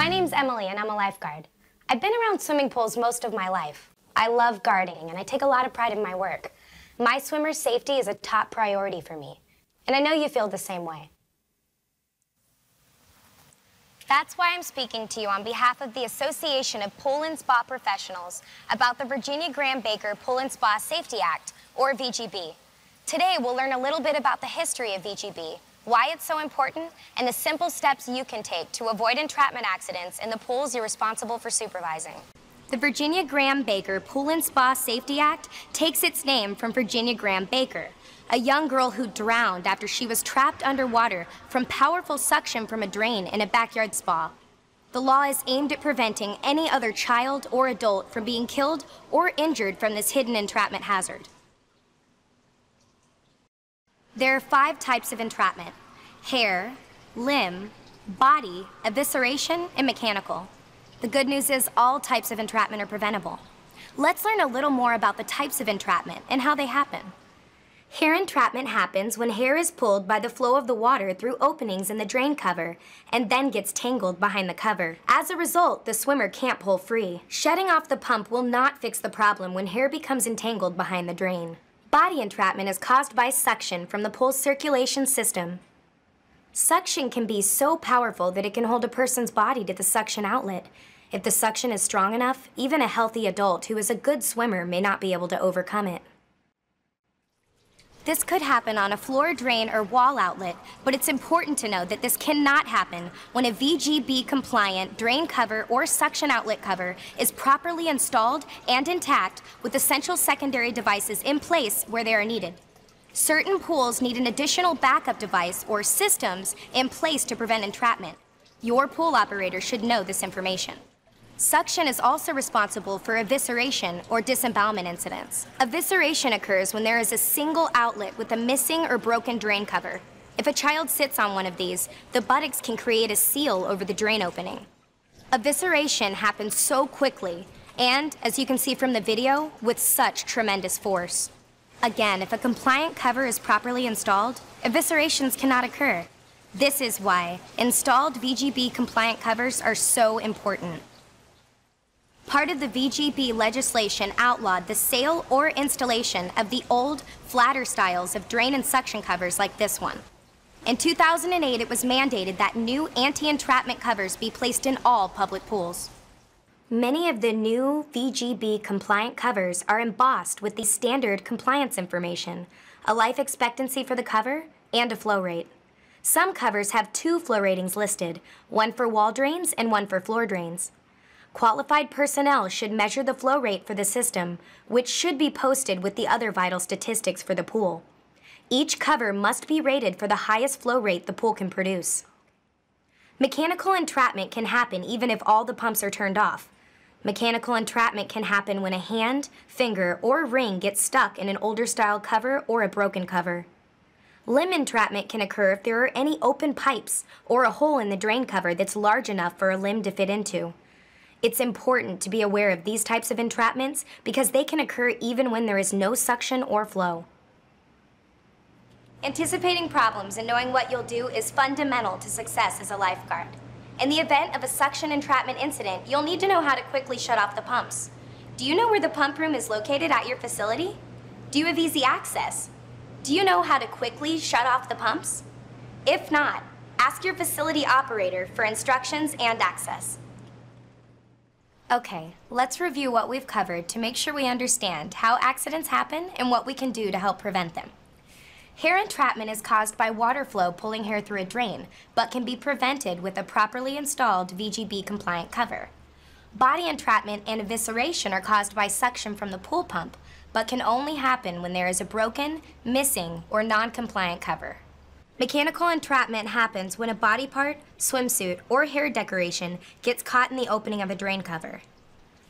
My name's Emily and I'm a lifeguard. I've been around swimming pools most of my life. I love guarding and I take a lot of pride in my work. My swimmers' safety is a top priority for me. And I know you feel the same way. That's why I'm speaking to you on behalf of the Association of Pool and Spa Professionals about the Virginia Graham-Baker Pool and Spa Safety Act, or VGB. Today, we'll learn a little bit about the history of VGB, why it's so important, and the simple steps you can take to avoid entrapment accidents in the pools you're responsible for supervising. The Virginia Graham-Baker Pool and Spa Safety Act takes its name from Virginia Graham-Baker, a young girl who drowned after she was trapped underwater from powerful suction from a drain in a backyard spa. The law is aimed at preventing any other child or adult from being killed or injured from this hidden entrapment hazard. There are 5 types of entrapment: hair, limb, body, evisceration, and mechanical. The good news is all types of entrapment are preventable. Let's learn a little more about the types of entrapment and how they happen. Hair entrapment happens when hair is pulled by the flow of the water through openings in the drain cover and then gets tangled behind the cover. As a result, the swimmer can't pull free. Shutting off the pump will not fix the problem when hair becomes entangled behind the drain. Body entrapment is caused by suction from the pool's circulation system. Suction can be so powerful that it can hold a person's body to the suction outlet. If the suction is strong enough, even a healthy adult who is a good swimmer may not be able to overcome it. This could happen on a floor drain or wall outlet, but it's important to know that this cannot happen when a VGB-compliant drain cover or suction outlet cover is properly installed and intact with essential secondary devices in place where they are needed. Certain pools need an additional backup device or systems in place to prevent entrapment. Your pool operator should know this information. Suction is also responsible for evisceration or disembowelment incidents. Evisceration occurs when there is a single outlet with a missing or broken drain cover. If a child sits on one of these, the buttocks can create a seal over the drain opening. Evisceration happens so quickly and, as you can see from the video, with such tremendous force. Again, if a compliant cover is properly installed, eviscerations cannot occur. This is why installed VGB compliant covers are so important. Part of the VGB legislation outlawed the sale or installation of the old, flatter styles of drain and suction covers like this one. In 2008, it was mandated that new anti-entrapment covers be placed in all public pools. Many of the new VGB compliant covers are embossed with the standard compliance information, a life expectancy for the cover, and a flow rate. Some covers have 2 flow ratings listed, one for wall drains and one for floor drains. Qualified personnel should measure the flow rate for the system, which should be posted with the other vital statistics for the pool. Each cover must be rated for the highest flow rate the pool can produce. Mechanical entrapment can happen even if all the pumps are turned off. Mechanical entrapment can happen when a hand, finger, or ring gets stuck in an older style cover or a broken cover. Limb entrapment can occur if there are any open pipes or a hole in the drain cover that's large enough for a limb to fit into. It's important to be aware of these types of entrapments because they can occur even when there is no suction or flow. Anticipating problems and knowing what you'll do is fundamental to success as a lifeguard. In the event of a suction entrapment incident, you'll need to know how to quickly shut off the pumps. Do you know where the pump room is located at your facility? Do you have easy access? Do you know how to quickly shut off the pumps? If not, ask your facility operator for instructions and access. Okay, let's review what we've covered to make sure we understand how accidents happen and what we can do to help prevent them. Hair entrapment is caused by water flow pulling hair through a drain, but can be prevented with a properly installed VGB-compliant cover. Body entrapment and evisceration are caused by suction from the pool pump, but can only happen when there is a broken, missing, or non-compliant cover. Mechanical entrapment happens when a body part, swimsuit, or hair decoration gets caught in the opening of a drain cover.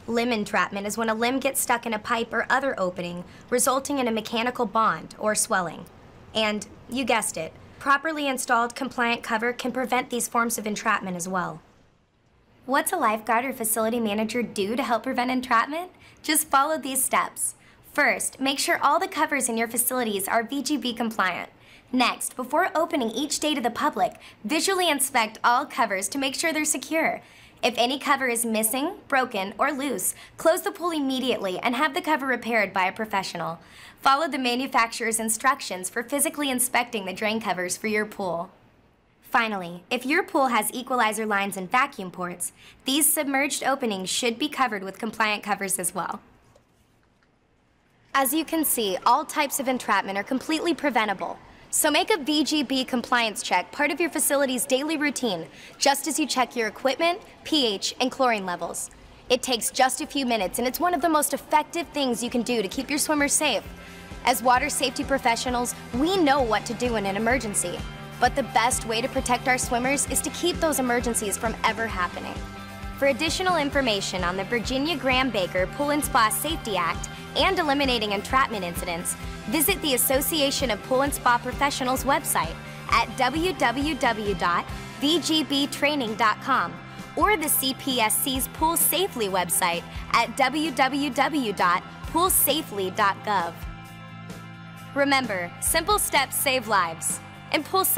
Limb entrapment is when a limb gets stuck in a pipe or other opening, resulting in a mechanical bond or swelling. And, you guessed it, properly installed compliant cover can prevent these forms of entrapment as well. What's a lifeguard or facility manager do to help prevent entrapment? Just follow these steps. First, make sure all the covers in your facilities are VGB compliant. Next, before opening each day to the public, visually inspect all covers to make sure they're secure. If any cover is missing, broken, or loose, close the pool immediately and have the cover repaired by a professional. Follow the manufacturer's instructions for physically inspecting the drain covers for your pool. Finally, if your pool has equalizer lines and vacuum ports, these submerged openings should be covered with compliant covers as well. As you can see, all types of entrapment are completely preventable. So make a VGB compliance check part of your facility's daily routine, just as you check your equipment, pH, and chlorine levels. It takes just a few minutes, and it's one of the most effective things you can do to keep your swimmers safe. As water safety professionals, we know what to do in an emergency. But the best way to protect our swimmers is to keep those emergencies from ever happening. For additional information on the Virginia Graham-Baker Pool and Spa Safety Act and eliminating entrapment incidents, visit the Association of Pool and Spa Professionals website at www.vgbtraining.com or the CPSC's Pool Safely website at www.poolsafely.gov. Remember, simple steps save lives, and pool safety